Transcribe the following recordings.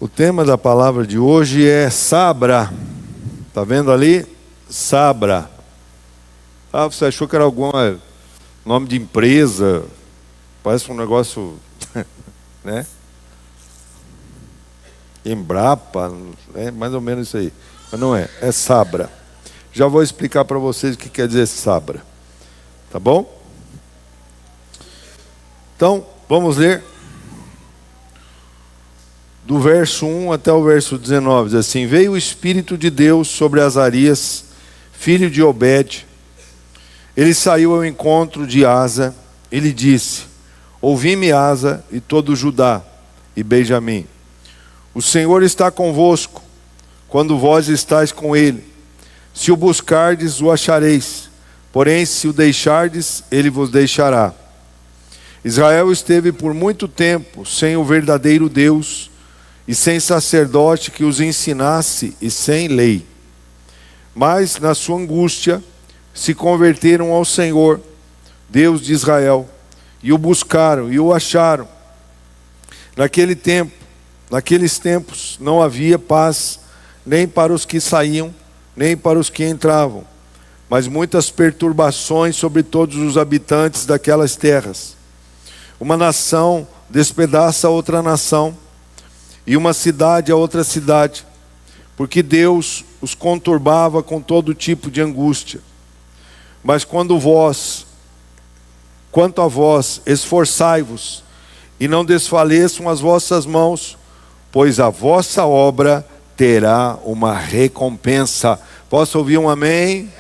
O tema da palavra de hoje é Sabra. Está vendo ali? Sabra. Ah, você achou que era algum nome de empresa? Parece um negócio, né? Embrapa, é mais ou menos isso aí. Mas não é, é Sabra. Já vou explicar para vocês o que quer dizer Sabra. Tá bom? Então, vamos ler do verso 1 até o verso 19, diz assim: veio o Espírito de Deus sobre Azarias, filho de Obed. Ele saiu ao encontro de Asa. Ele disse: ouvi-me, Asa, e todo Judá e Benjamim. O Senhor está convosco, quando vós estáis com ele. Se o buscardes, o achareis. Porém, se o deixardes, ele vos deixará. Israel esteve por muito tempo sem o verdadeiro Deus, e sem sacerdote que os ensinasse, e sem lei. Mas, na sua angústia, se converteram ao Senhor, Deus de Israel, e o buscaram, e o acharam. Naqueles tempos, não havia paz, nem para os que saíam, nem para os que entravam, mas muitas perturbações sobre todos os habitantes daquelas terras. Uma nação despedaça a outra nação, e uma cidade a outra cidade, porque Deus os conturbava com todo tipo de angústia. Mas quanto a vós, esforçai-vos, e não desfaleçam as vossas mãos, pois a vossa obra terá uma recompensa. Posso ouvir um amém? Amém.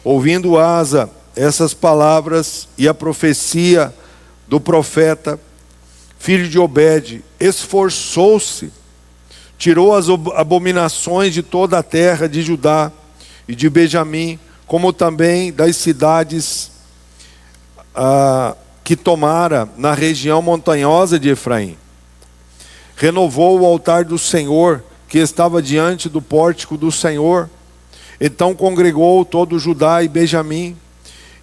Ouvindo Asa essas palavras e a profecia do profeta, filho de Obed, esforçou-se, tirou as abominações de toda a terra de Judá e de Benjamim, como também das cidades que tomara na região montanhosa de Efraim. Renovou o altar do Senhor, que estava diante do pórtico do Senhor. Então congregou todo Judá e Benjamim,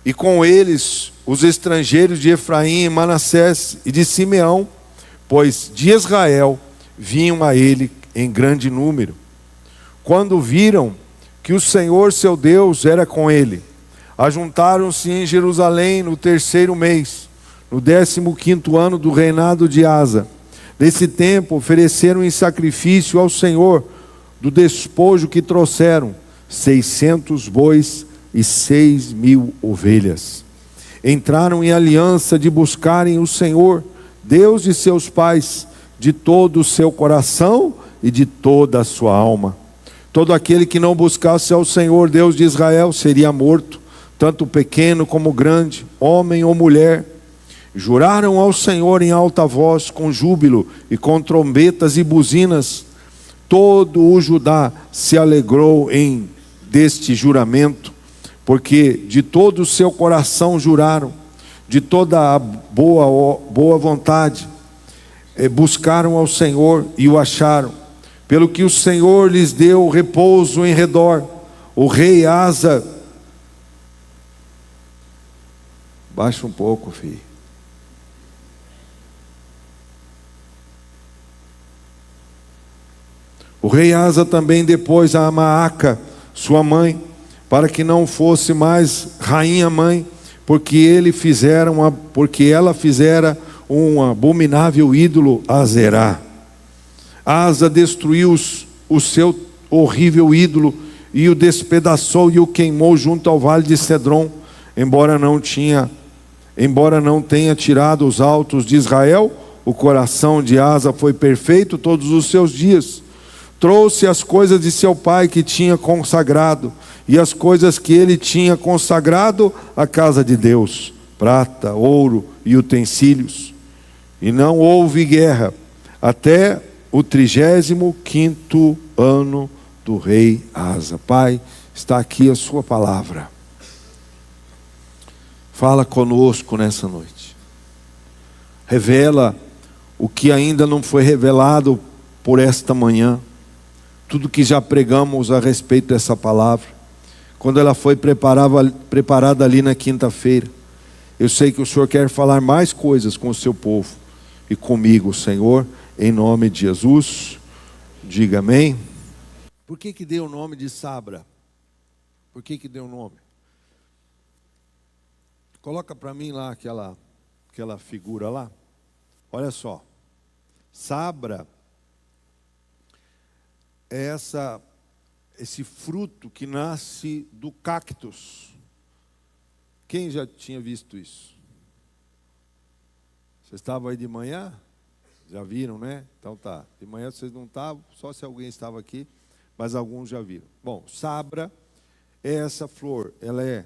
e com eles os estrangeiros de Efraim e Manassés e de Simeão, pois de Israel vinham a ele em grande número. Quando viram que o Senhor seu Deus era com ele, ajuntaram-se em Jerusalém no 3º mês, no 15º ano do reinado de Asa. Nesse tempo ofereceram em sacrifício ao Senhor, do despojo que trouxeram, 600 bois e 6.000 ovelhas. Entraram em aliança de buscarem o Senhor, Deus de seus pais, de todo o seu coração e de toda a sua alma. Todo aquele que não buscasse ao Senhor, Deus de Israel, seria morto, tanto pequeno como grande, homem ou mulher. Juraram ao Senhor em alta voz, com júbilo e com trombetas e buzinas. Todo o Judá se alegrou deste juramento, porque de todo o seu coração juraram, de toda a boa vontade, buscaram ao Senhor e o acharam, pelo que o Senhor lhes deu repouso em redor. O rei Asa, baixa um pouco, filho. O rei Asa também depôs a Maaca, sua mãe, para que não fosse mais rainha mãe, porque ela fizera um abominável ídolo a Zerá. Asa destruiu o seu horrível ídolo e o despedaçou e o queimou junto ao vale de Cedron, embora não tenha tirado os altos de Israel. O coração de Asa foi perfeito todos os seus dias. Trouxe as coisas de seu pai que tinha consagrado, e as coisas que ele tinha consagrado à casa de Deus, prata, ouro e utensílios. E não houve guerra até o 35º ano do rei Asa. Pai, está aqui a sua palavra. Fala conosco nessa noite. Revela o que ainda não foi revelado por esta manhã. Tudo que já pregamos a respeito dessa palavra, quando ela foi preparada ali na quinta-feira. Eu sei que o Senhor quer falar mais coisas com o seu povo e comigo, Senhor, em nome de Jesus. Diga amém. Por que deu o nome de Sabra? Por que deu o nome? Coloca para mim lá aquela figura lá. Olha só. Sabra é esse fruto que nasce do cactus. Quem já tinha visto isso? Vocês estavam aí de manhã? Já viram, né? Então tá. De manhã vocês não estavam, só se alguém estava aqui, mas alguns já viram. Bom, sabra é essa flor, ela é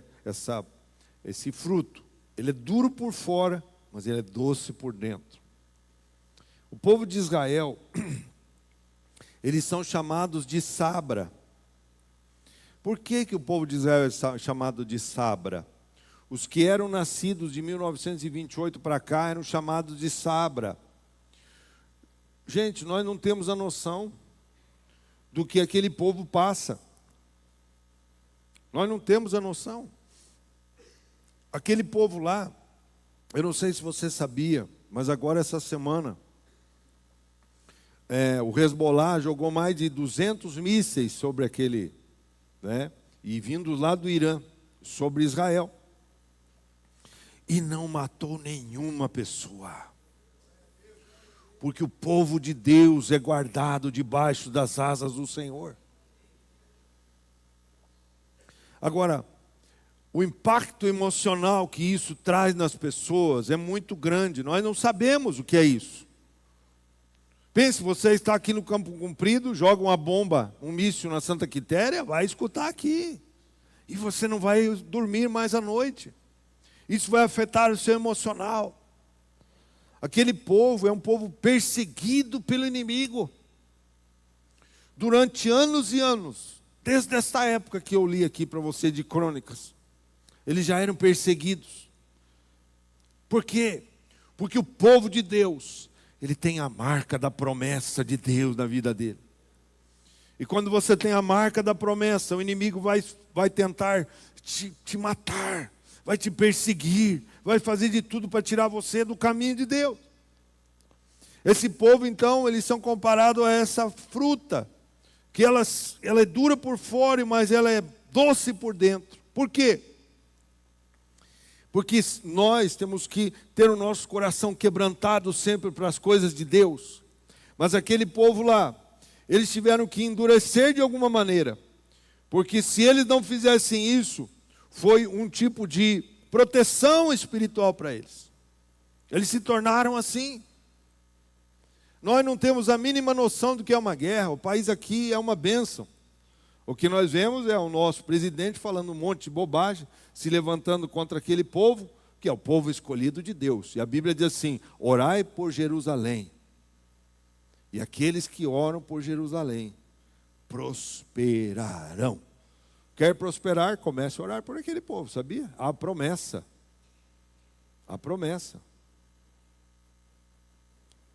esse fruto. Ele é duro por fora, mas ele é doce por dentro. O povo de Israel, eles são chamados de Sabra. Por que o povo de Israel é chamado de Sabra? Os que eram nascidos de 1928 para cá eram chamados de Sabra. Gente, nós não temos a noção do que aquele povo passa. Nós não temos a noção. Aquele povo lá, eu não sei se você sabia, mas agora essa semana, o Hezbollah jogou mais de 200 mísseis sobre aquele, né, e vindos lá do Irã, sobre Israel. E não matou nenhuma pessoa. Porque o povo de Deus é guardado debaixo das asas do Senhor. Agora, o impacto emocional que isso traz nas pessoas é muito grande. Nós não sabemos o que é isso. Pense, você está aqui no Campo Comprido, joga uma bomba, um míssil na Santa Quitéria, vai escutar aqui. E você não vai dormir mais à noite. Isso vai afetar o seu emocional. Aquele povo é um povo perseguido pelo inimigo. Durante anos e anos, desde essa época que eu li aqui para você de Crônicas, eles já eram perseguidos. Por quê? Porque o povo de Deus, ele tem a marca da promessa de Deus na vida dele. E quando você tem a marca da promessa, o inimigo vai tentar te matar, vai te perseguir, vai fazer de tudo para tirar você do caminho de Deus. Esse povo, então, eles são comparados a essa fruta, que ela é dura por fora, mas ela é doce por dentro. Por quê? Porque nós temos que ter o nosso coração quebrantado sempre para as coisas de Deus. Mas aquele povo lá, eles tiveram que endurecer de alguma maneira. Porque se eles não fizessem isso, foi um tipo de proteção espiritual para eles. Eles se tornaram assim. Nós não temos a mínima noção do que é uma guerra. O país aqui é uma bênção. O que nós vemos é o nosso presidente falando um monte de bobagem, se levantando contra aquele povo, que é o povo escolhido de Deus. E a Bíblia diz assim: orai por Jerusalém. E aqueles que oram por Jerusalém prosperarão. Quer prosperar? Comece a orar por aquele povo, sabia? A promessa. A promessa.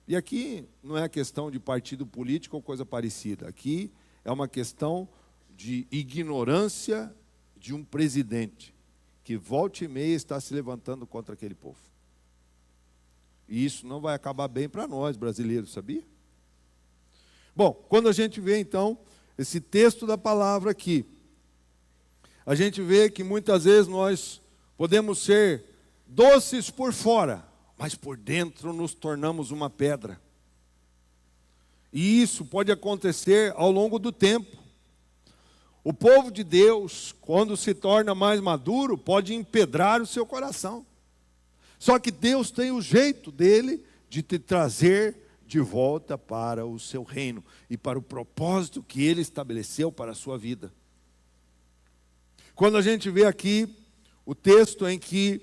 E aqui não é questão de partido político ou coisa parecida. Aqui é uma questão de ignorância de um presidente que volta e meia está se levantando contra aquele povo. E isso não vai acabar bem para nós brasileiros, sabia? Bom, quando a gente vê então esse texto da palavra aqui, a gente vê que muitas vezes nós podemos ser doces por fora, mas por dentro nos tornamos uma pedra. E isso pode acontecer ao longo do tempo. O povo de Deus, quando se torna mais maduro, pode empedrar o seu coração. Só que Deus tem o jeito dele de te trazer de volta para o seu reino e para o propósito que ele estabeleceu para a sua vida. Quando a gente vê aqui o texto em que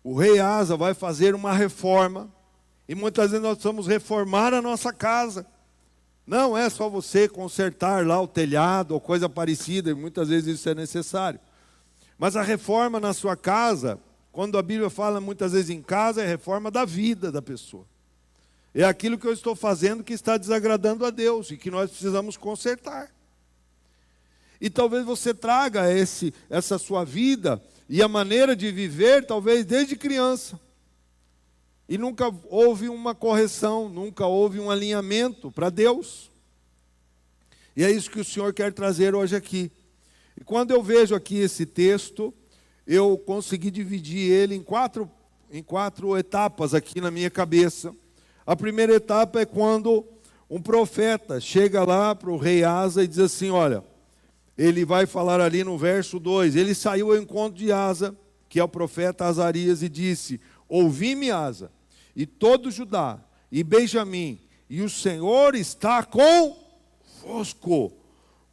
o rei Asa vai fazer uma reforma, e muitas vezes nós precisamos reformar a nossa casa. Não é só você consertar lá o telhado ou coisa parecida, e muitas vezes isso é necessário. Mas a reforma na sua casa, quando a Bíblia fala muitas vezes em casa, é a reforma da vida da pessoa. É aquilo que eu estou fazendo que está desagradando a Deus e que nós precisamos consertar. E talvez você traga essa sua vida e a maneira de viver, talvez desde criança. E nunca houve uma correção, nunca houve um alinhamento para Deus. E é isso que o Senhor quer trazer hoje aqui. E quando eu vejo aqui esse texto, eu consegui dividir ele em quatro etapas aqui na minha cabeça. A primeira etapa é quando um profeta chega lá para o rei Asa e diz assim, olha, ele vai falar ali no verso 2, ele saiu ao encontro de Asa, que é o profeta Azarias, e disse, ouvi-me, Asa, e todo Judá, e Benjamim, e o Senhor está convosco,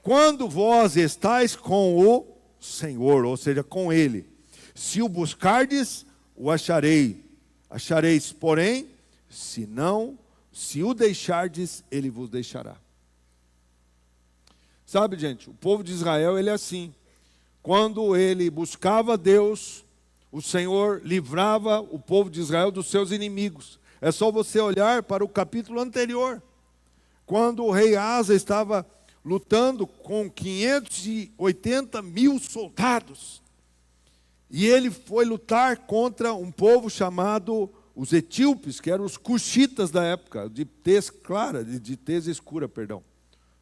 quando vós estáis com o Senhor, ou seja, com Ele. Se o buscardes, o achareis, porém, se o deixardes, Ele vos deixará. Sabe, gente, o povo de Israel, ele é assim. Quando ele buscava Deus, o Senhor livrava o povo de Israel dos seus inimigos. É só você olhar para o capítulo anterior. Quando o rei Asa estava lutando com 580 mil soldados. E ele foi lutar contra um povo chamado os etíopes, que eram os cuxitas da época, de tez clara, de tez escura, perdão.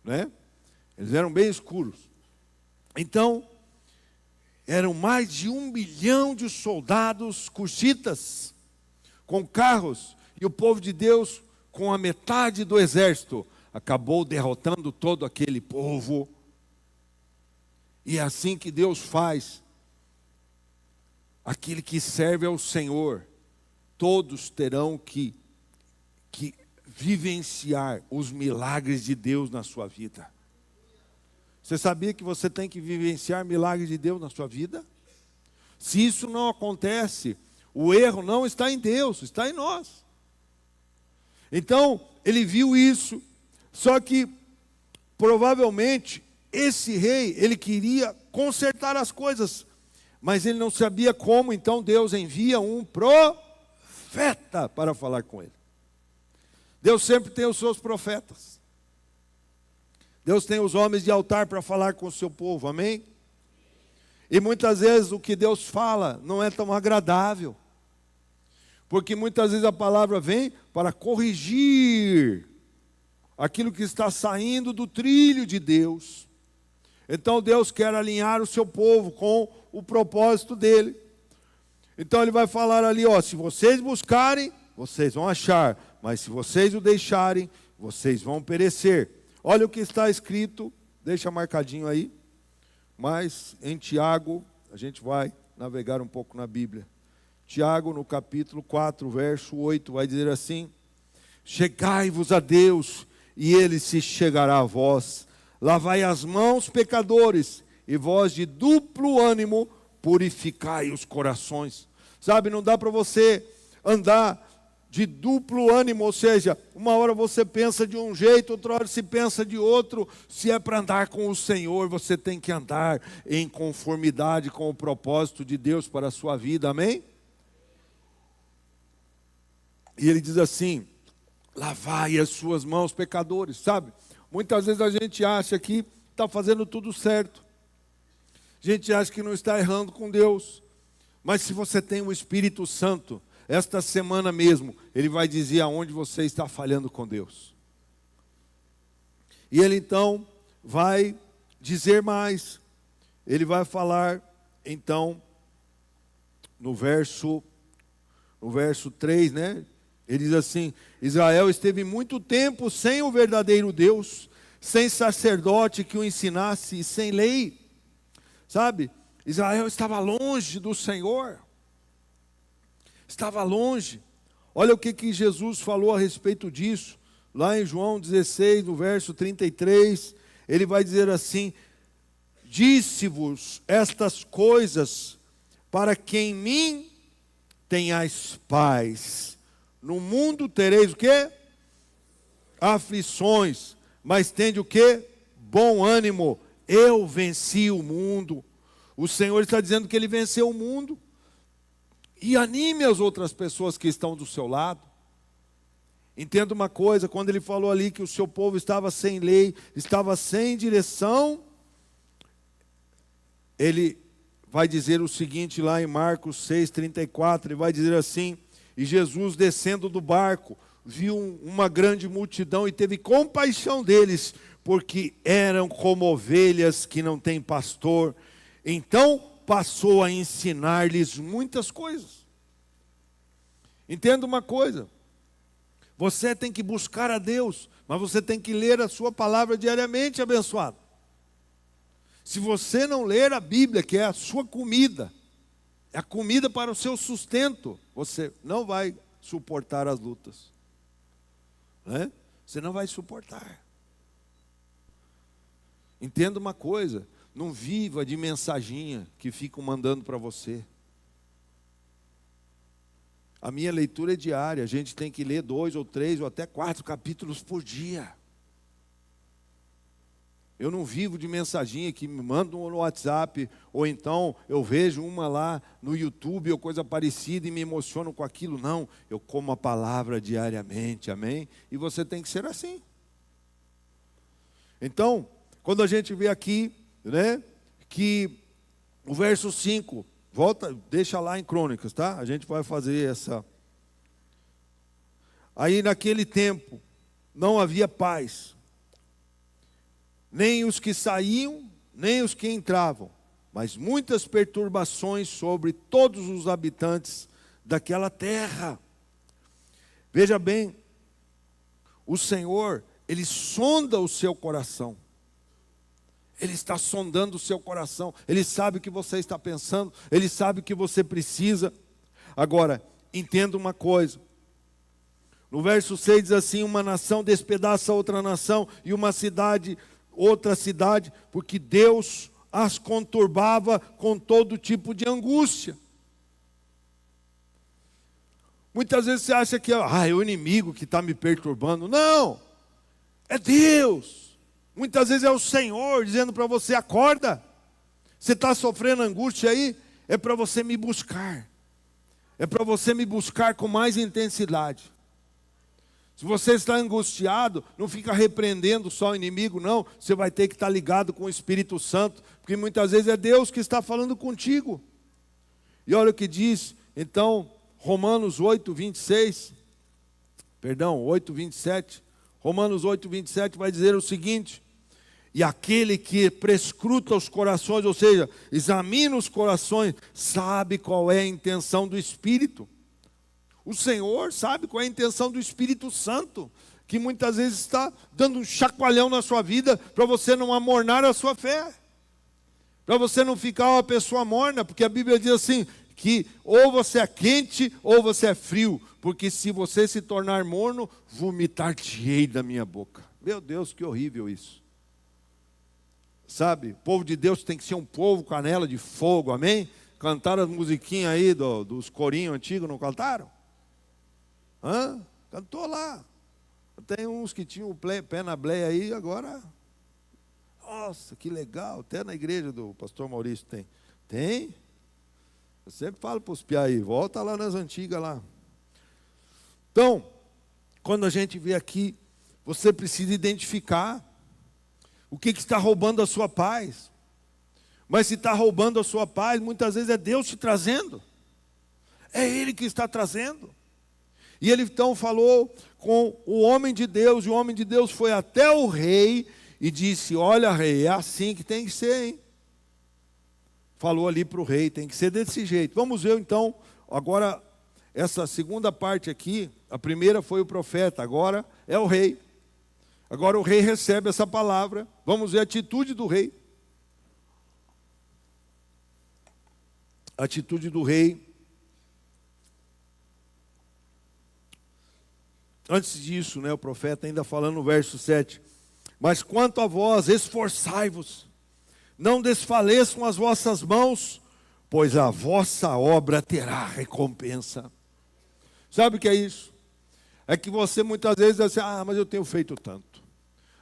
Né? Eles eram bem escuros. Então, eram mais de 1 milhão de soldados cuxitas, com carros, e o povo de Deus, com a metade do exército, acabou derrotando todo aquele povo. E é assim que Deus faz. Aquele que serve ao Senhor, todos terão que vivenciar os milagres de Deus na sua vida. Você sabia que você tem que vivenciar milagres de Deus na sua vida? Se isso não acontece, o erro não está em Deus, está em nós. Então, ele viu isso, só que, provavelmente, esse rei, ele queria consertar as coisas, mas ele não sabia como, então Deus envia um profeta para falar com ele. Deus sempre tem os seus profetas. Deus tem os homens de altar para falar com o seu povo, amém? E muitas vezes o que Deus fala não é tão agradável. Porque muitas vezes a palavra vem para corrigir aquilo que está saindo do trilho de Deus. Então Deus quer alinhar o seu povo com o propósito dele. Então ele vai falar ali, ó, se vocês buscarem, vocês vão achar. Mas se vocês o deixarem, vocês vão perecer. Olha o que está escrito, deixa marcadinho aí, mas em Tiago, a gente vai navegar um pouco na Bíblia. Tiago, no capítulo 4, verso 8, vai dizer assim, chegai-vos a Deus, e Ele se chegará a vós. Lavai as mãos, pecadores, e vós de duplo ânimo, purificai os corações. Sabe, não dá para você andar de duplo ânimo, ou seja, uma hora você pensa de um jeito, outra hora se pensa de outro. Se é para andar com o Senhor, você tem que andar em conformidade com o propósito de Deus para a sua vida, amém? E ele diz assim, lavai as suas mãos, pecadores, sabe? Muitas vezes a gente acha que está fazendo tudo certo. A gente acha que não está errando com Deus. Mas se você tem o Espírito Santo, esta semana mesmo, ele vai dizer aonde você está falhando com Deus. E ele então vai dizer mais. Ele vai falar, então, no verso 3, né? Ele diz assim, Israel esteve muito tempo sem o verdadeiro Deus, sem sacerdote que o ensinasse e sem lei. Sabe? Israel estava longe do Senhor. Estava longe. Olha o que Jesus falou a respeito disso. Lá em João 16, no verso 33, ele vai dizer assim, disse-vos estas coisas para que em mim tenhais paz. No mundo tereis o quê? Aflições. Mas tende o quê? Bom ânimo. Eu venci o mundo. O Senhor está dizendo que Ele venceu o mundo. E anime as outras pessoas que estão do seu lado. Entenda uma coisa, quando Ele falou ali que o seu povo estava sem lei, estava sem direção, Ele vai dizer o seguinte lá em Marcos 6,34, Ele vai dizer assim, E Jesus, descendo do barco, viu uma grande multidão e teve compaixão deles, porque eram como ovelhas que não têm pastor. Então passou a ensinar-lhes muitas coisas. Entenda uma coisa: você tem que buscar a Deus, mas você tem que ler a sua palavra diariamente, abençoado. Se você não ler a Bíblia, que é a sua comida, é a comida para o seu sustento, você não vai suportar as lutas, né? Você não vai suportar. Entenda uma coisa: não viva de mensaginha que ficam mandando para você. A minha leitura é diária. A gente tem que ler 2 ou 3 ou até 4 capítulos por dia. Eu não vivo de mensaginha que me mandam no WhatsApp, ou então eu vejo uma lá no YouTube ou coisa parecida e me emociono com aquilo. Não, eu como a palavra diariamente, amém? E você tem que ser assim. Então, quando a gente vê aqui, né, que o verso 5, volta, deixa lá em Crônicas, tá? A gente vai fazer essa. Aí naquele tempo não havia paz, nem os que saíam, nem os que entravam, mas muitas perturbações sobre todos os habitantes daquela terra. Veja bem, o Senhor, Ele sonda o seu coração. Ele está sondando o seu coração. Ele sabe o que você está pensando. Ele sabe o que você precisa. Agora, entenda uma coisa. No verso 6 diz assim: uma nação despedaça outra nação, e uma cidade outra cidade, porque Deus as conturbava com todo tipo de angústia. Muitas vezes você acha que é o inimigo que está me perturbando. Não, é Deus. Muitas vezes é o Senhor dizendo para você: acorda. Você está sofrendo angústia aí? É para você me buscar. É para você me buscar com mais intensidade. Se você está angustiado, não fica repreendendo só o inimigo, não. Você vai ter que estar ligado com o Espírito Santo, porque muitas vezes é Deus que está falando contigo. E olha o que diz, então, Romanos 8, 27. Romanos 8, 27 vai dizer o seguinte: e aquele que prescruta os corações, ou seja, examina os corações, sabe qual é a intenção do Espírito. O Senhor sabe qual é a intenção do Espírito Santo, que muitas vezes está dando um chacoalhão na sua vida, para você não amornar a sua fé, para você não ficar uma pessoa morna, porque a Bíblia diz assim, que ou você é quente ou você é frio, porque se você se tornar morno, vomitar-te-ei da minha boca. Meu Deus, que horrível isso. Sabe, o povo de Deus tem que ser um povo canela de fogo, amém? Cantaram as musiquinhas aí dos corinhos antigos, não cantaram? Cantou lá. Tem uns que tinham o pé na bleia aí, agora. Nossa, que legal. Até na igreja do pastor Maurício tem. Tem? Eu sempre falo para os piá aí, volta lá nas antigas lá. Então, quando a gente vê aqui, você precisa identificar o que está roubando a sua paz. Mas se está roubando a sua paz, muitas vezes é Deus te trazendo. É Ele que está trazendo. E ele então falou com o homem de Deus, e o homem de Deus foi até o rei e disse: olha, rei, é assim que tem que ser, hein? Falou ali para o rei, tem que ser desse jeito. Vamos ver então, agora, essa segunda parte aqui. A primeira foi o profeta, agora é o rei. Agora o rei recebe essa palavra. Vamos ver a atitude do rei. A atitude do rei. Antes disso, o profeta ainda falando no verso 7. Mas quanto a vós, esforçai-vos, não desfaleçam as vossas mãos, pois a vossa obra terá recompensa. Sabe o que é isso? É que você muitas vezes diz assim: mas eu tenho feito tanto.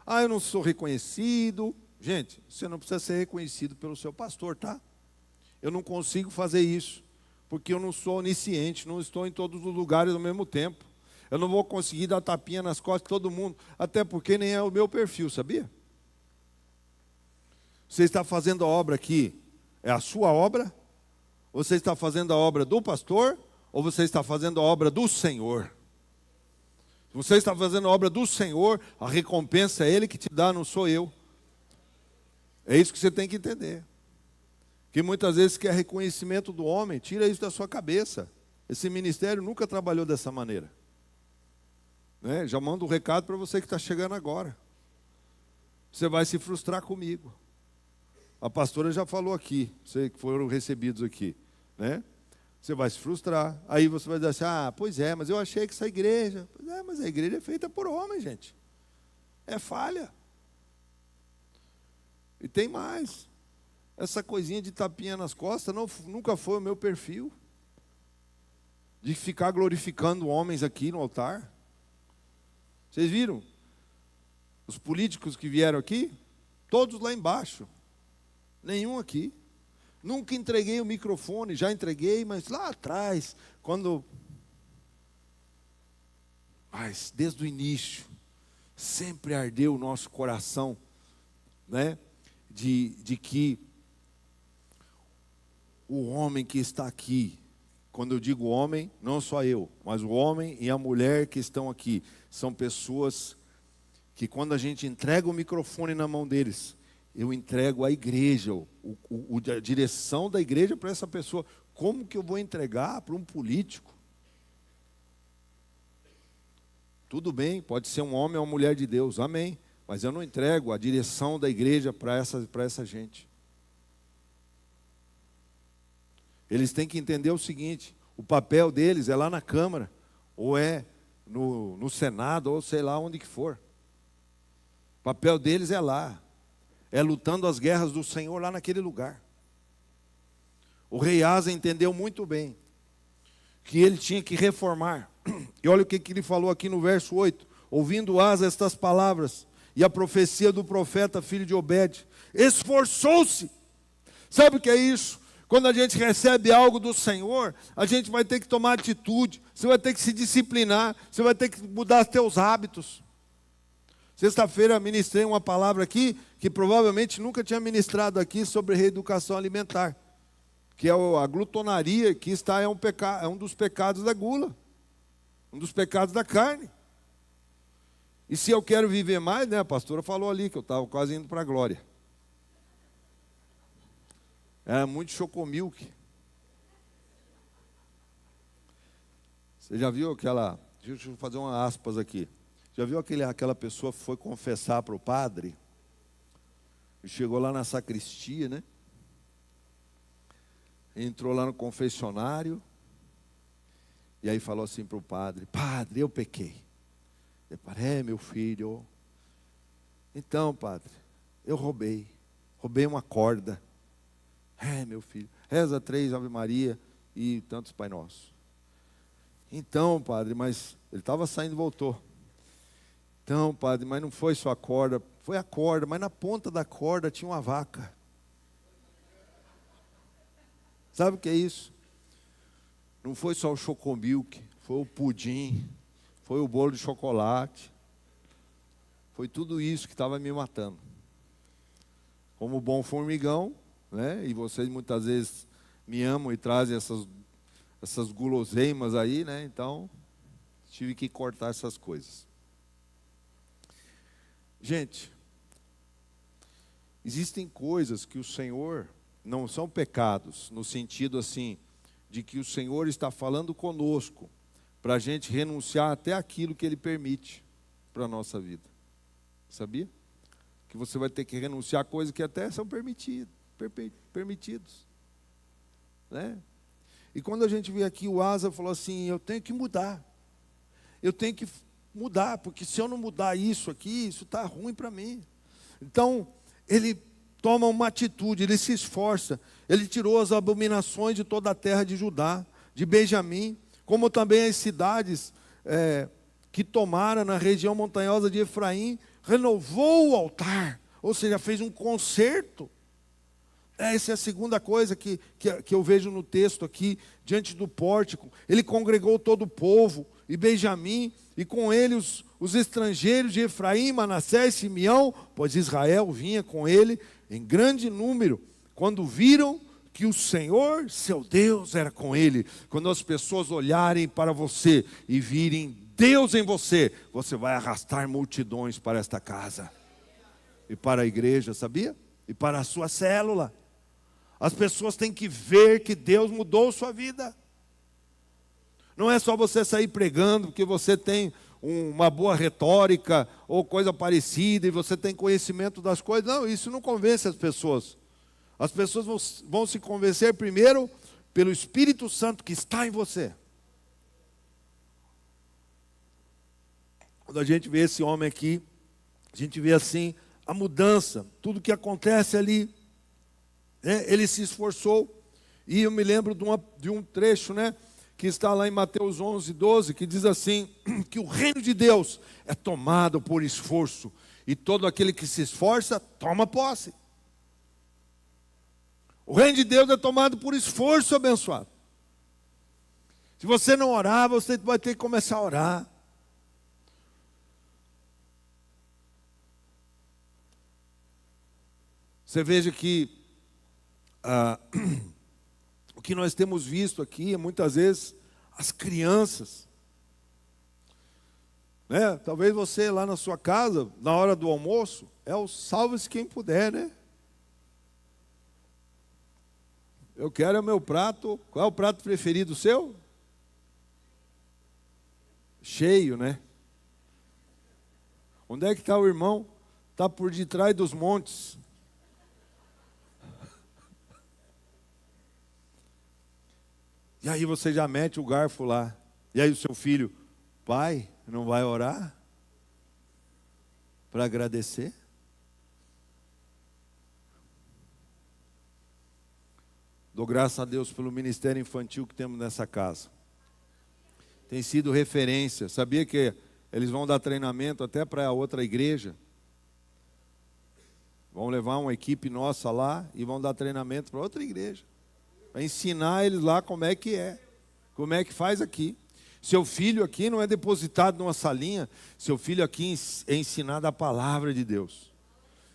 Eu não sou reconhecido. Gente, você não precisa ser reconhecido pelo seu pastor, tá? Eu não consigo fazer isso, porque eu não sou onisciente, não estou em todos os lugares ao mesmo tempo. Eu não vou conseguir dar tapinha nas costas de todo mundo, até porque nem é o meu perfil, sabia? Você está fazendo a obra aqui, é a sua obra? Ou você está fazendo a obra do pastor? ou você está fazendo a obra do Senhor? Se você está fazendo a obra do Senhor, a recompensa é Ele que te dá, não sou eu. É isso que você tem que entender. Que muitas vezes quer reconhecimento do homem, tira isso da sua cabeça. Esse ministério nunca trabalhou dessa maneira. Né? Já mando um recado para você que está chegando agora. Você vai se frustrar comigo. A pastora já falou aqui, vocês que foram recebidos aqui, né? Você vai se frustrar. Aí você vai dizer assim, pois é, mas eu achei que essa igreja... Pois é, mas a igreja é feita por homens, gente. É falha. E tem mais. Essa coisinha de tapinha nas costas nunca foi o meu perfil. De ficar glorificando homens aqui no altar. Vocês viram? Os políticos que vieram aqui, todos lá embaixo. Nenhum aqui. Nunca entreguei o microfone, já entreguei, mas lá atrás, Mas desde o início, sempre ardeu o nosso coração, né? De que o homem que está aqui, quando eu digo homem, não só eu, mas o homem e a mulher que estão aqui, são pessoas que quando a gente entrega o microfone na mão deles, eu entrego a igreja, a direção da igreja para essa pessoa. Como que eu vou entregar para um político? Tudo bem, pode ser um homem ou uma mulher de Deus, amém. Mas eu não entrego a direção da igreja para essa gente. Eles têm que entender o seguinte, o papel deles é lá na Câmara, ou é no Senado, ou sei lá onde que for. O papel deles é lá. É lutando as guerras do Senhor lá naquele lugar. O rei Asa entendeu muito bem que ele tinha que reformar. E olha o que ele falou aqui no verso 8. Ouvindo Asa estas palavras e a profecia do profeta filho de Obed, esforçou-se. Sabe o que é isso? Quando a gente recebe algo do Senhor, a gente vai ter que tomar atitude. Você vai ter que se disciplinar. Você vai ter que mudar os teus hábitos. Sexta-feira ministrei uma palavra aqui, que provavelmente nunca tinha ministrado aqui, sobre reeducação alimentar. Que é a glutonaria, que é um dos pecados da gula. Um dos pecados da carne. E se eu quero viver mais, né, a pastora falou ali, que eu estava quase indo para a glória. Era muito chocomilk. Você já viu aquela... Deixa eu fazer umas aspas aqui. Já viu aquela pessoa que foi confessar para o padre? E chegou lá na sacristia, né? Entrou lá no confessionário. E aí falou assim para o padre: Padre, eu pequei. Ele falou: meu filho. Então, padre, eu roubei uma corda. Meu filho, reza 3 Ave Maria e tantos Pai Nosso. Então, padre, mas ele estava saindo e voltou. Então, padre, mas não foi só a corda, foi a corda, mas na ponta da corda tinha uma vaca. Sabe o que é isso? Não foi só o chocomilk, foi o pudim, foi o bolo de chocolate, foi tudo isso que estava me matando. Como bom formigão, né? E vocês muitas vezes me amam e trazem essas guloseimas aí, né? Então, tive que cortar essas coisas. Gente, existem coisas que o Senhor não são pecados, no sentido assim, de que o Senhor está falando conosco, para a gente renunciar até aquilo que Ele permite para a nossa vida. Sabia? Que você vai ter que renunciar a coisas que até são permitidos. Né? E quando a gente vê aqui, o Asa falou assim: eu tenho que mudar. Eu tenho que mudar, porque se eu não mudar isso aqui, isso está ruim para mim. Então, ele toma uma atitude, ele se esforça. Ele tirou as abominações de toda a terra de Judá, de Benjamim, como também as cidades que tomaram na região montanhosa de Efraim, renovou o altar, ou seja, fez um concerto. Essa é a segunda coisa que eu vejo no texto aqui, diante do pórtico. Ele congregou todo o povo, e Benjamim, e com ele os estrangeiros de Efraim, Manassés, Simeão, pois Israel vinha com ele em grande número. Quando viram que o Senhor, seu Deus, era com ele. Quando as pessoas olharem para você e virem Deus em você, você vai arrastar multidões para esta casa e para a igreja, sabia? E para a sua célula. As pessoas têm que ver que Deus mudou sua vida. Não é só você sair pregando porque você tem uma boa retórica ou coisa parecida e você tem conhecimento das coisas. Não, isso não convence as pessoas. As pessoas vão se convencer primeiro pelo Espírito Santo que está em você. Quando a gente vê esse homem aqui, a gente vê assim a mudança, tudo que acontece ali. Ele se esforçou. E eu me lembro de um trecho, que está lá em Mateus 11:12, que diz assim, que o reino de Deus é tomado por esforço, e todo aquele que se esforça, toma posse. O reino de Deus é tomado por esforço, abençoado. Se você não orar, você vai ter que começar a orar. Você veja que o que nós temos visto aqui é muitas vezes as crianças. Talvez você lá na sua casa, na hora do almoço, é o salve-se quem puder, Eu quero o meu prato. Qual é o prato preferido seu? Cheio, Onde é que está o irmão? Está por detrás dos montes. E aí você já mete o garfo lá. E aí o seu filho, pai, não vai orar? Para agradecer? Dou graças a Deus pelo ministério infantil que temos nessa casa. Tem sido referência. Sabia que eles vão dar treinamento até para a outra igreja? Vão levar uma equipe nossa lá e vão dar treinamento para outra igreja. Para ensinar eles lá como é que faz aqui. Seu filho aqui não é depositado numa salinha, seu filho aqui é ensinado a palavra de Deus.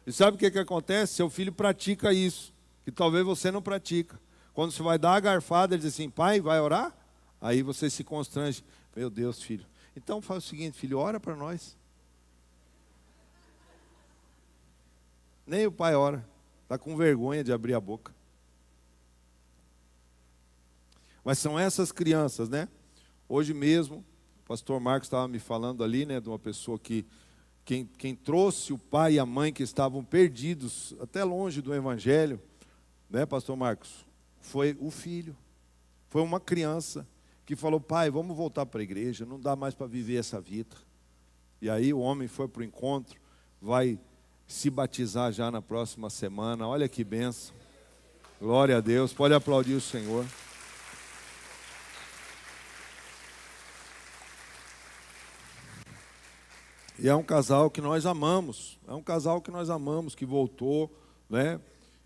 E sabe o que acontece? Seu filho pratica isso, que talvez você não pratica. Quando você vai dar a garfada, ele diz assim, pai, vai orar? Aí você se constrange, meu Deus, filho. Então faz o seguinte, filho, ora para nós. Nem o pai ora, está com vergonha de abrir a boca. Mas são essas crianças, Hoje mesmo, o pastor Marcos estava me falando ali, de uma pessoa que quem trouxe o pai e a mãe que estavam perdidos, até longe do evangelho, pastor Marcos? Foi o filho. Foi uma criança que falou, pai, vamos voltar para a igreja, não dá mais para viver essa vida. E aí o homem foi para o encontro, vai se batizar já na próxima semana. Olha que bênção. Glória a Deus, pode aplaudir o Senhor. E é um casal que nós amamos. É um casal que nós amamos, que voltou,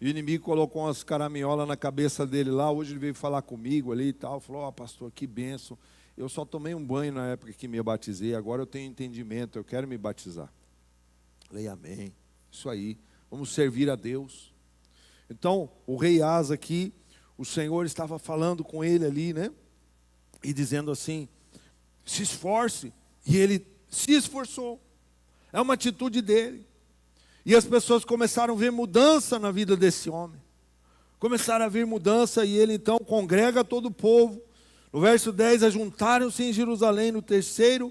E o inimigo colocou umas caraminholas na cabeça dele lá. Hoje ele veio falar comigo ali e tal. Falou, pastor, que bênção. Eu só tomei um banho na época que me batizei. Agora eu tenho entendimento, eu quero me batizar. Falei, amém. Isso aí. Vamos servir a Deus. Então, o rei Asa aqui, o Senhor estava falando com ele ali, E dizendo assim, se esforce. E ele se esforçou. É uma atitude dele. E as pessoas começaram a ver mudança na vida desse homem. Começaram a ver mudança e ele então congrega todo o povo. No verso 10, ajuntaram-se em Jerusalém no terceiro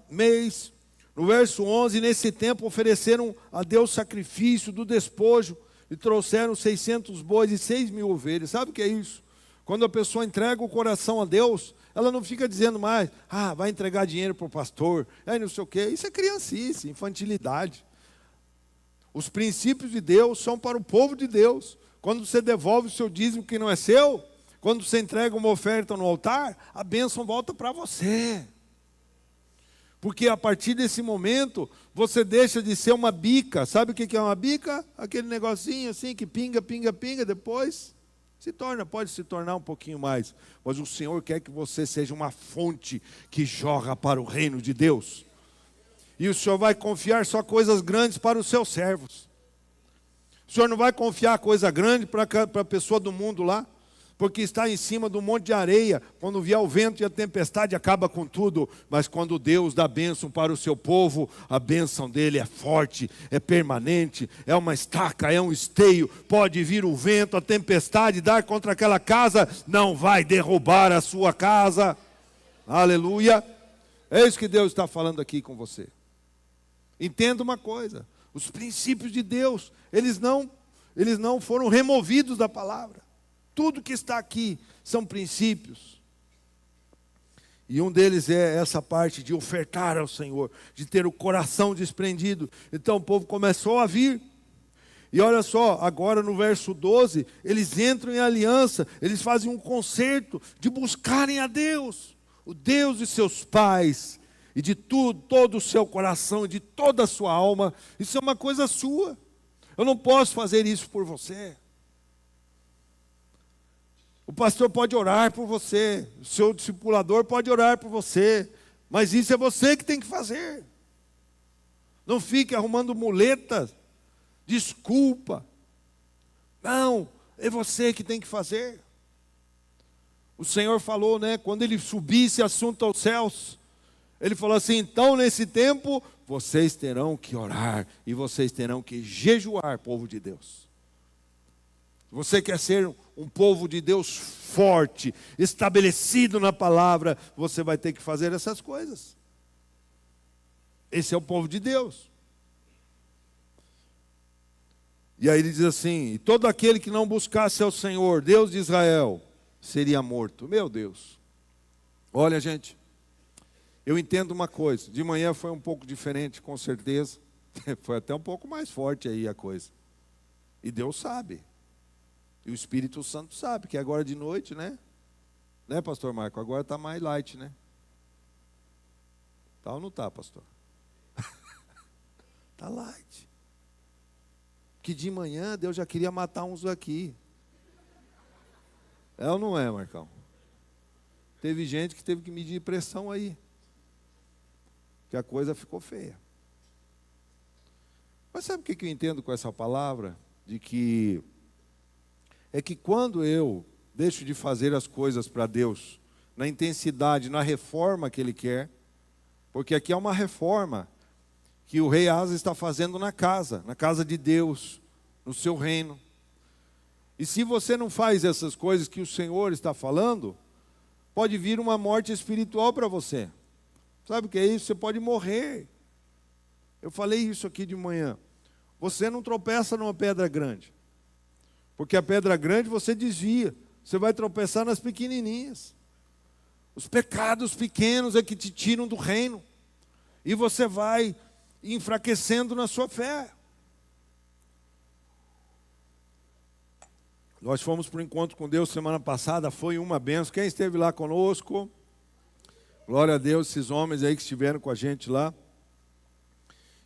mês. No verso 11, nesse tempo ofereceram a Deus sacrifício do despojo e trouxeram 600 bois e 6.000 ovelhas. Sabe o que é isso? Quando a pessoa entrega o coração a Deus, ela não fica dizendo mais, vai entregar dinheiro para o pastor, não sei o quê. Isso é criancice, infantilidade. Os princípios de Deus são para o povo de Deus. Quando você devolve o seu dízimo que não é seu, quando você entrega uma oferta no altar, a bênção volta para você. Porque a partir desse momento, você deixa de ser uma bica. Sabe o que é uma bica? Aquele negocinho assim que pinga, pinga, pinga, depois pode se tornar um pouquinho mais. Mas o Senhor quer que você seja uma fonte que jorra para o reino de Deus. E o Senhor vai confiar só coisas grandes para os seus servos. O senhor não vai confiar coisa grande para a pessoa do mundo lá? Porque está em cima de um monte de areia. Quando vier o vento e a tempestade, acaba com tudo. Mas quando Deus dá bênção para o seu povo, a bênção dele é forte, é permanente, é uma estaca, é um esteio. Pode vir o vento, a tempestade, dar contra aquela casa, não vai derrubar a sua casa. Aleluia. É isso que Deus está falando aqui com você. Entenda uma coisa: os princípios de Deus, eles não foram removidos da palavra. Tudo que está aqui são princípios. E um deles é essa parte de ofertar ao Senhor, de ter o coração desprendido. Então o povo começou a vir. E olha só, agora no verso 12, eles entram em aliança, eles fazem um concerto de buscarem a Deus, o Deus de seus pais, e de tudo, todo o seu coração, e de toda a sua alma. Isso é uma coisa sua. Eu não posso fazer isso por você. O pastor pode orar por você, o seu discipulador pode orar por você, mas isso é você que tem que fazer. Não fique arrumando muletas, desculpa. Não, é você que tem que fazer. O Senhor falou, né, quando ele subisse assunto aos céus, ele falou assim: então nesse tempo vocês terão que orar e vocês terão que jejuar, povo de Deus. Você quer ser um povo de Deus forte, estabelecido na palavra, você vai ter que fazer essas coisas. Esse é o povo de Deus. E aí ele diz assim: e todo aquele que não buscasse ao Senhor, Deus de Israel, seria morto. Meu Deus. Olha, gente, eu entendo uma coisa. De manhã foi um pouco diferente, com certeza. Foi até um pouco mais forte aí a coisa. E Deus sabe. E o Espírito Santo sabe que agora de noite, né? Né, pastor Marco? Agora está mais light, né? Tá ou não tá, pastor? Tá light. Que de manhã Deus já queria matar uns aqui. É ou não é, Marcão? Teve gente que teve que medir pressão aí. Que a coisa ficou feia. Mas sabe o que eu entendo com essa palavra? De que é que quando eu deixo de fazer as coisas para Deus, na intensidade, na reforma que Ele quer, porque aqui é uma reforma que o rei Asa está fazendo na casa de Deus, no seu reino. E se você não faz essas coisas que o Senhor está falando, pode vir uma morte espiritual para você. Sabe o que é isso? Você pode morrer. Eu falei isso aqui de manhã. Você não tropeça numa pedra grande. Porque a pedra grande você desvia. Você vai tropeçar nas pequenininhas. Os pecados pequenos é que te tiram do reino. E você vai enfraquecendo na sua fé. Nós fomos para o encontro com Deus semana passada. Foi uma bênção. Quem esteve lá conosco? Glória a Deus, esses homens aí que estiveram com a gente lá.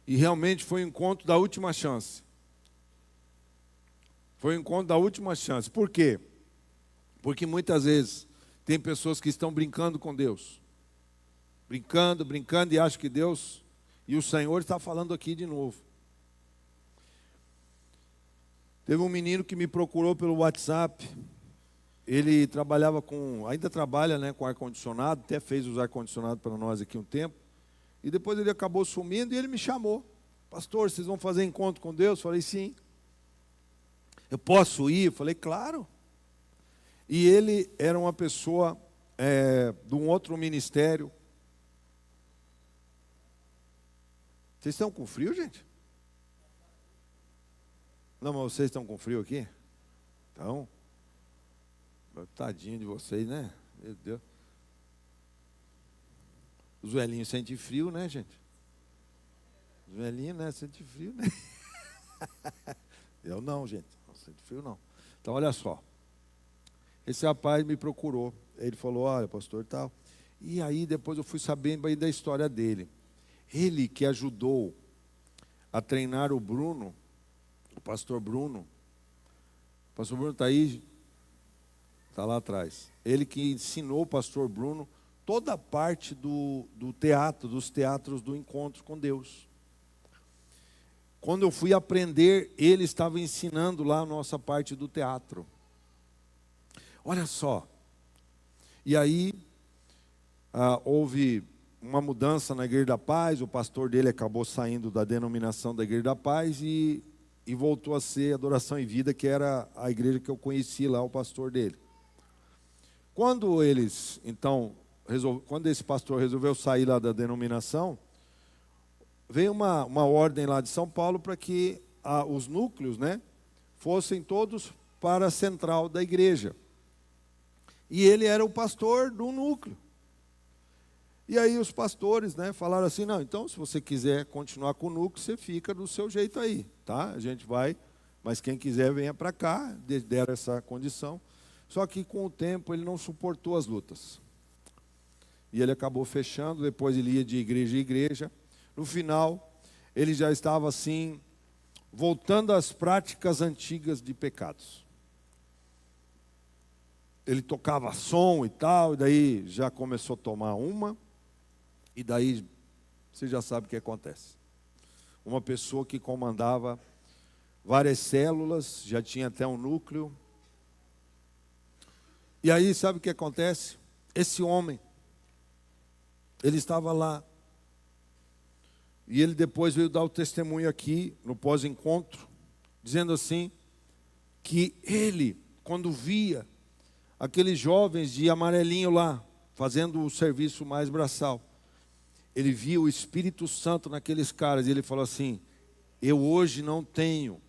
E realmente foi o encontro da última chance. Foi o encontro da última chance. Por quê? Porque muitas vezes tem pessoas que estão brincando com Deus. Brincando e acham que Deus... E o Senhor está falando aqui de novo. Teve um menino que me procurou pelo WhatsApp. Ele trabalhava ainda trabalha, né, com ar-condicionado, até fez os ar-condicionado para nós aqui um tempo. E depois ele acabou sumindo e ele me chamou. Pastor, vocês vão fazer encontro com Deus? Falei, sim. Eu posso ir? Falei, claro. E ele era uma pessoa de um outro ministério. Vocês estão com frio, gente? Não, mas vocês estão com frio aqui? Então, tadinho de vocês, né? Meu Deus. Os velhinhos sentem frio, né, gente? Os velhinhos, né, sentem frio, né? Eu não, gente. Não sente frio, não. Então, olha só. Esse rapaz me procurou. Ele falou, olha, pastor, tal. E aí, depois eu fui sabendo aí da história dele. Ele que ajudou a treinar o Bruno, o pastor Bruno. O pastor Bruno está aí, está lá atrás. Ele que ensinou o pastor Bruno toda a parte do teatro, dos teatros do encontro com Deus. Quando eu fui aprender, ele estava ensinando lá a nossa parte do teatro. Olha só. E aí, houve uma mudança na Igreja da Paz, o pastor dele acabou saindo da denominação da Igreja da Paz e voltou a ser Adoração em Vida, que era a igreja que eu conheci lá, o pastor dele. Quando esse pastor resolveu sair lá da denominação, veio uma ordem lá de São Paulo para que os núcleos, né, fossem todos para a central da igreja. E ele era o pastor do núcleo. E aí os pastores, né, falaram assim, não, então se você quiser continuar com o núcleo, você fica do seu jeito aí, tá? A gente vai, mas quem quiser venha para cá, deram essa condição. Só que com o tempo ele não suportou as lutas. E ele acabou fechando, depois ele ia de igreja em igreja. No final, ele já estava assim, voltando às práticas antigas de pecados. Ele tocava som e tal, e daí já começou a tomar uma, e daí você já sabe o que acontece. Uma pessoa que comandava várias células, já tinha até um núcleo. E aí sabe o que acontece? Esse homem, ele estava lá, e ele depois veio dar o testemunho aqui, no pós-encontro, dizendo assim, que ele, quando via aqueles jovens de amarelinho lá, fazendo o serviço mais braçal, ele via o Espírito Santo naqueles caras, e ele falou assim, eu hoje não tenho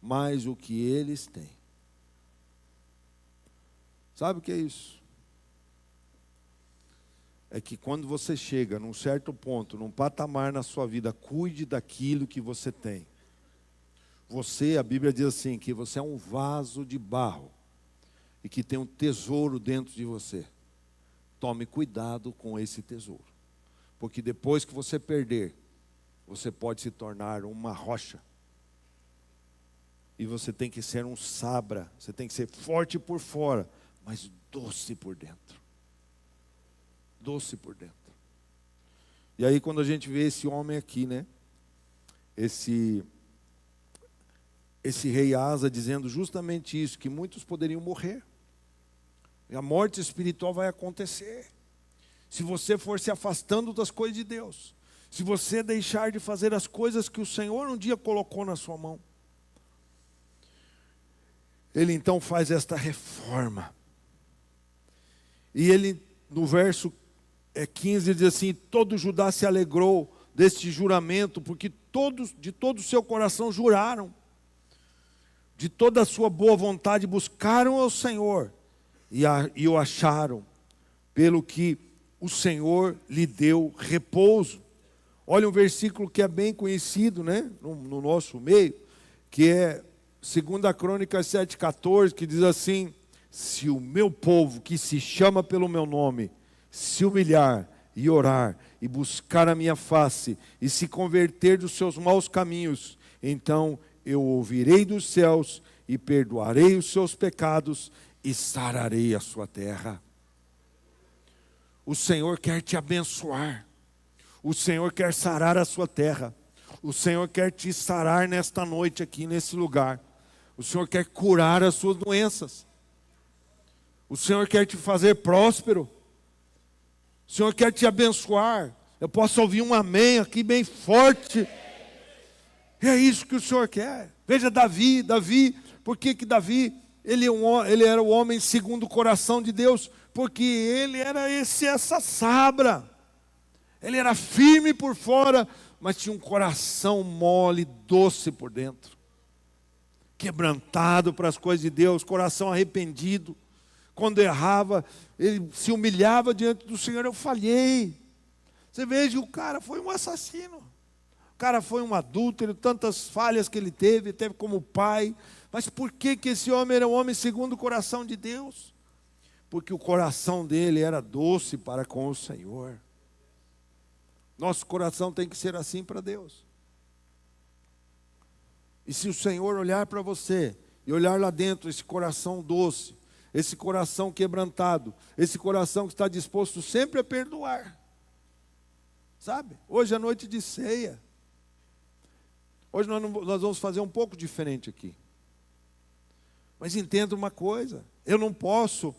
mais o que eles têm. Sabe o que é isso? É que quando você chega num certo ponto, num patamar na sua vida, cuide daquilo que você tem. Você, a Bíblia diz assim, que você é um vaso de barro e que tem um tesouro dentro de você. Tome cuidado com esse tesouro. Porque depois que você perder, você pode se tornar uma rocha. E você tem que ser um sabra, você tem que ser forte por fora, mas doce por dentro. Doce por dentro. E aí quando a gente vê esse homem aqui, né? Esse rei Asa dizendo justamente isso, que muitos poderiam morrer. E a morte espiritual vai acontecer. Se você for se afastando das coisas de Deus. Se você deixar de fazer as coisas que o Senhor um dia colocou na sua mão. Ele então faz esta reforma. E ele, no verso 15, diz assim, todo Judá se alegrou deste juramento, porque todos, de todo o seu coração juraram. De toda a sua boa vontade buscaram ao Senhor. E o acharam, pelo que o Senhor lhe deu repouso. Olha um versículo que é bem conhecido, né, no nosso meio, que é 2 Crônicas 7,14, que diz assim, se o meu povo, que se chama pelo meu nome, se humilhar e orar, e buscar a minha face, e se converter dos seus maus caminhos, então eu ouvirei dos céus, e perdoarei os seus pecados, e sararei a sua terra. O Senhor quer te abençoar. O Senhor quer sarar a sua terra. O Senhor quer te sarar nesta noite aqui, nesse lugar. O Senhor quer curar as suas doenças. O Senhor quer te fazer próspero. O Senhor quer te abençoar. Eu posso ouvir um amém aqui bem forte. E é isso que o Senhor quer. Veja Davi, por que Davi, ele era o homem segundo o coração de Deus? Porque ele era essa sabra. Ele era firme por fora, mas tinha um coração mole, doce por dentro. Quebrantado para as coisas de Deus, coração arrependido. Quando errava, ele se humilhava diante do Senhor, eu falhei. Você veja, o cara foi um assassino. O cara foi um adúltero, tantas falhas que ele teve como pai. Mas por que esse homem era um homem segundo o coração de Deus? Porque o coração dele era doce para com o Senhor. Nosso coração tem que ser assim para Deus. E se o Senhor olhar para você, e olhar lá dentro esse coração doce, esse coração quebrantado, esse coração que está disposto sempre a perdoar. Sabe? Hoje é noite de ceia. Hoje nós vamos fazer um pouco diferente aqui. Mas entenda uma coisa, eu não posso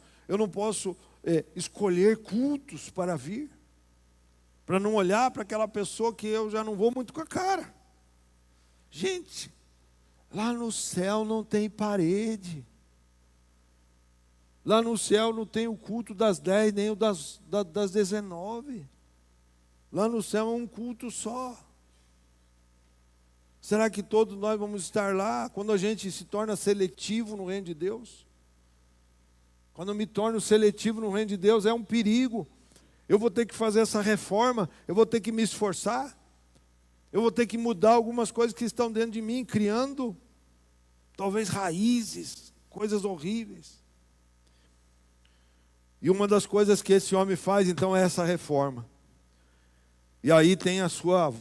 escolher cultos para vir, para não olhar para aquela pessoa que eu já não vou muito com a cara. Gente, lá no céu não tem parede. Lá no céu não tem o culto das 10, nem o das 19. Lá no céu é um culto só. Será que todos nós vamos estar lá quando a gente se torna seletivo no reino de Deus? Quando eu me torno seletivo no reino de Deus é um perigo. Eu vou ter que fazer essa reforma, eu vou ter que me esforçar, eu vou ter que mudar algumas coisas que estão dentro de mim, criando talvez raízes, coisas horríveis. E uma das coisas que esse homem faz então é essa reforma. E aí tem a sua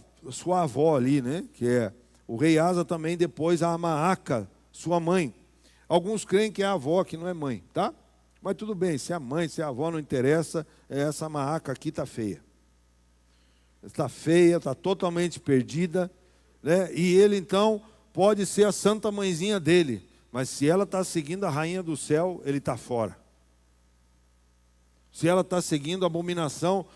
avó ali, né? Que é o rei Asa, também depois a Maaca, sua mãe. Alguns creem que é a avó, que não é mãe, tá? Mas tudo bem, se é a mãe, se é a avó, não interessa. Essa Maaca aqui está feia. Está feia, está totalmente perdida, né? E ele então pode ser a santa mãezinha dele, mas se ela está seguindo a rainha do céu, ele está fora. Se ela está seguindo a abominação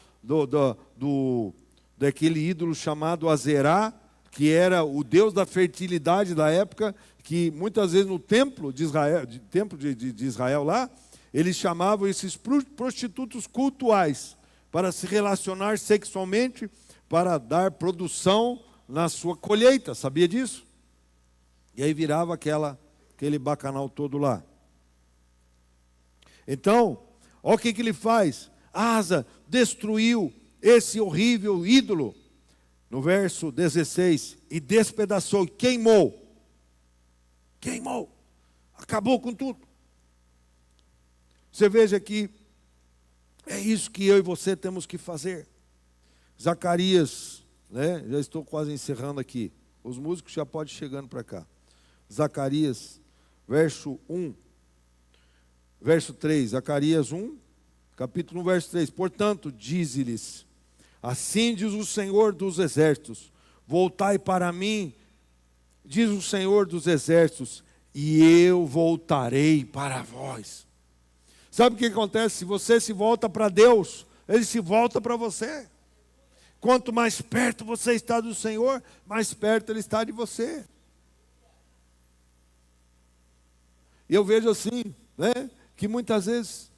daquele ídolo chamado Azerá, que era o deus da fertilidade da época, que muitas vezes no templo de Israel lá, eles chamavam esses prostitutos cultuais para se relacionar sexualmente, para dar produção na sua colheita, sabia disso? E aí virava aquele bacanal todo lá. Então, olha o que ele faz. Asa destruiu esse horrível ídolo. No verso 16, e despedaçou, queimou. Queimou. Acabou com tudo. Você veja que é isso que eu e você temos que fazer. Zacarias, né? Já estou quase encerrando aqui. Os músicos já podem ir chegando para cá. Zacarias, verso 1. Verso 3, Zacarias 1, capítulo 1, verso 3. Portanto, dize-lhes: assim diz o Senhor dos exércitos, voltai para mim, diz o Senhor dos exércitos, e eu voltarei para vós. Sabe o que acontece? Se você se volta para Deus, Ele se volta para você. Quanto mais perto você está do Senhor, mais perto Ele está de você. E eu vejo assim, né, que muitas vezes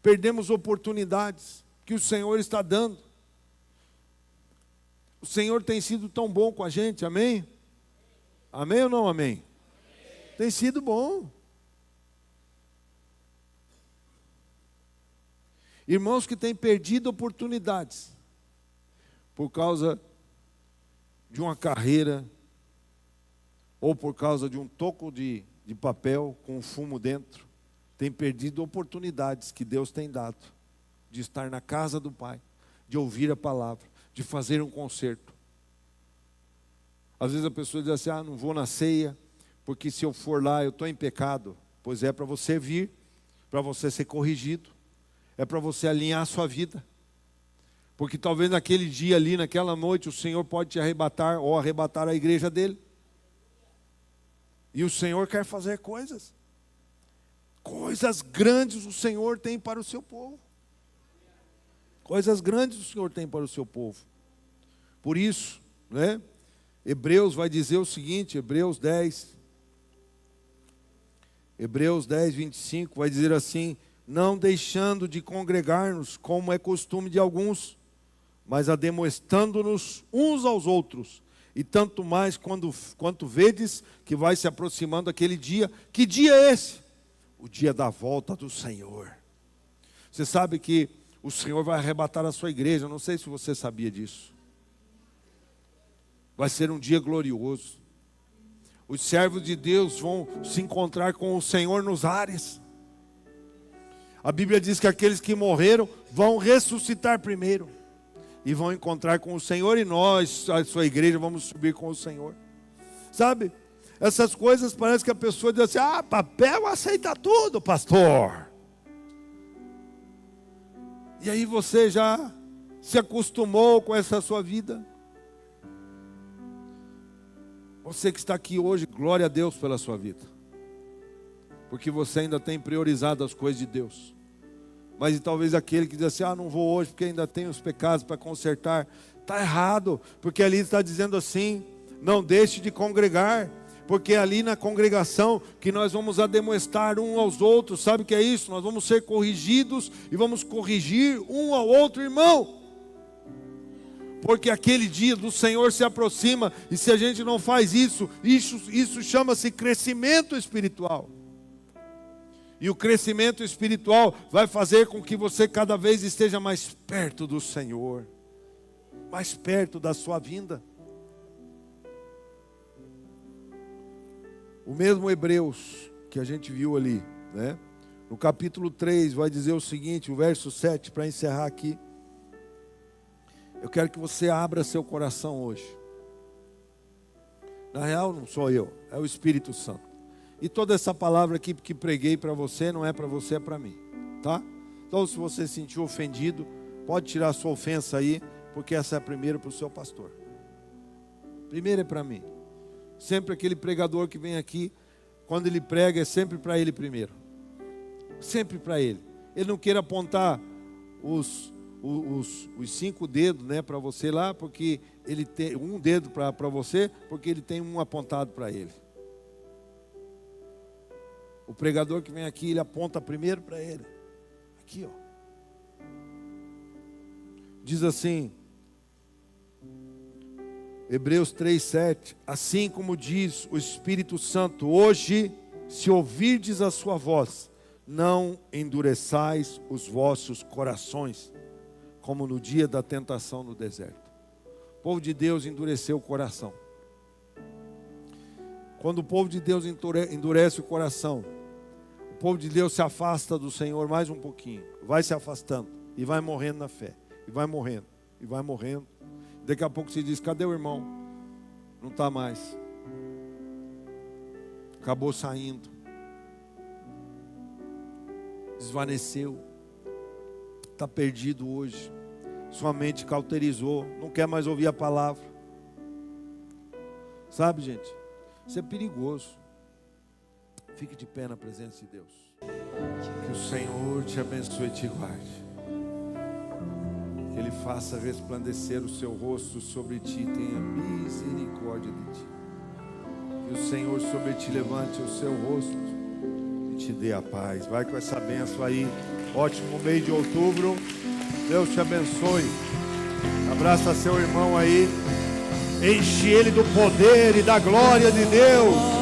perdemos oportunidades que o Senhor está dando. O Senhor tem sido tão bom com a gente, amém? Amém ou não amém? Tem sido bom. Irmãos que têm perdido oportunidades por causa de uma carreira ou por causa de um toco de papel com fumo dentro, têm perdido oportunidades que Deus tem dado de estar na casa do Pai, de ouvir a palavra, de fazer um concerto. Às vezes a pessoa diz assim: não vou na ceia, porque se eu for lá eu estou em pecado. Pois é, para você vir, para você ser corrigido, é para você alinhar a sua vida. Porque talvez naquele dia ali, naquela noite, o Senhor pode te arrebatar ou arrebatar a igreja dele. E o Senhor quer fazer coisas grandes o Senhor tem para o seu povo. Coisas grandes o Senhor tem para o seu povo. Por isso, né, Hebreus vai dizer o seguinte, Hebreus 10, 25, vai dizer assim: não deixando de congregar-nos, como é costume de alguns, mas ademoestando-nos uns aos outros, e tanto mais quanto vedes que vai se aproximando aquele dia. Que dia é esse? O dia da volta do Senhor. Você sabe que o Senhor vai arrebatar a sua igreja, não sei se você sabia disso. Vai ser um dia glorioso. Os servos de Deus vão se encontrar com o Senhor nos ares. A Bíblia diz que aqueles que morreram vão ressuscitar primeiro e vão encontrar com o Senhor, e nós, a sua igreja, vamos subir com o Senhor. Sabe? Essas coisas parece que a pessoa diz assim: papel aceita tudo, pastor. E aí você já se acostumou com essa sua vida. Você que está aqui hoje, glória a Deus pela sua vida. Porque você ainda tem priorizado as coisas de Deus. Mas e talvez aquele que diz assim, não vou hoje porque ainda tenho os pecados para consertar. Está errado, porque ali está dizendo assim, não deixe de congregar. Porque é ali na congregação que nós vamos ademoestar um aos outros. Sabe o que é isso? Nós vamos ser corrigidos e vamos corrigir um ao outro irmão. Porque aquele dia do Senhor se aproxima. E se a gente não faz isso chama-se crescimento espiritual. E o crescimento espiritual vai fazer com que você cada vez esteja mais perto do Senhor. Mais perto da sua vinda. O mesmo Hebreus que a gente viu ali, né? No capítulo 3 vai dizer o seguinte, o verso 7, para encerrar aqui. Eu quero que você abra seu coração hoje. Na real não sou eu, é o Espírito Santo. E toda essa palavra aqui que preguei para você, não é para você, é para mim, tá? Então se você se sentiu ofendido, pode tirar a sua ofensa aí, porque essa é a primeira para o seu pastor. Primeiro é para mim. Sempre aquele pregador que vem aqui, quando ele prega, é sempre para ele primeiro. Sempre para ele. Ele não quer apontar os 5 dedos, né, para você lá, porque ele tem um dedo para você, porque ele tem um apontado para ele. O pregador que vem aqui, ele aponta primeiro para ele. Aqui, ó. Diz assim, Hebreus 3:7, assim como diz o Espírito Santo, hoje, se ouvirdes a sua voz, não endureçais os vossos corações, como no dia da tentação no deserto. O povo de Deus endureceu o coração. Quando o povo de Deus endurece o coração, o povo de Deus se afasta do Senhor mais um pouquinho, vai se afastando e vai morrendo na fé, e vai morrendo, e vai morrendo. Daqui a pouco se diz, cadê o irmão? Não está mais. Acabou saindo. Desvaneceu. Está perdido hoje. Sua mente cauterizou. Não quer mais ouvir a palavra. Sabe, gente? Isso é perigoso. Fique de pé na presença de Deus. Que o Senhor te abençoe e te guarde. Que Ele faça resplandecer o seu rosto sobre ti, tenha misericórdia de ti. Que o Senhor sobre ti levante o seu rosto e te dê a paz. Vai com essa bênção aí. Ótimo mês de outubro. Deus te abençoe. Abraça seu irmão aí. Enche ele do poder e da glória de Deus.